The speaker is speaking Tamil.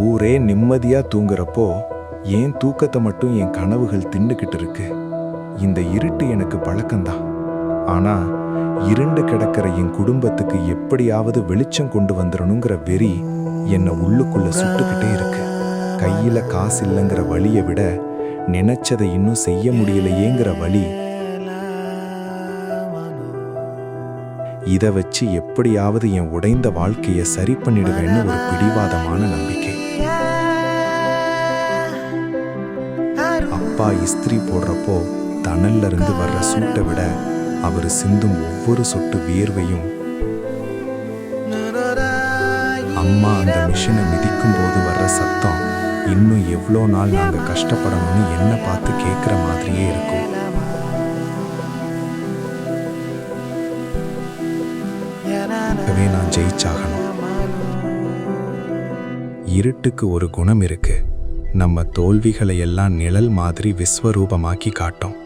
ஊரே நிம்மதியா தூங்குறப்போ ஏன் தூக்கத்தை மட்டும் என் கனவுகள் தின்னுக்கிட்டு இருக்கு? இந்த இருட்டு எனக்கு பழக்கம்தான். ஆனா இருண்டு கிடக்கிற என் குடும்பத்துக்கு எப்படியாவது வெளிச்சம் கொண்டு வந்துடணுங்கிற வெறி என்னை உள்ளுக்குள்ள சுட்டுக்கிட்டே இருக்கு. கையில காசு இல்லைங்கிற வலியை விட நினைச்சதை இன்னும் செய்ய முடியலையேங்கிற வலி. இதை வச்சு எப்படியாவது என் உடைந்த வாழ்க்கையை சரி பண்ணிடுவேன்னு ஒரு பிடிவாதமான நம்பிக்கை. அப்பா இஸ்திரி போடுறப்போ தணல்ல இருந்து வர்ற சூட்டை விட அவர் சிந்தும் ஒவ்வொரு சொட்டு வியர்வையும், அம்மா அந்த மிஷினை மிதிக்கும் போது வர்ற சத்தம் இன்னும் எவ்வளோ நாள் நாங்க கஷ்டப்படணும்னு என்ன பார்த்து கேட்குற மாதிரியே இருக்கும். நான் ஜெயிச்சாகணும். இருட்டுக்கு ஒரு குணம் இருக்கு. நம்ம தோல்விகளை எல்லாம் நிழல் மாதிரி விஸ்வரூபமாக்கி காட்டும்.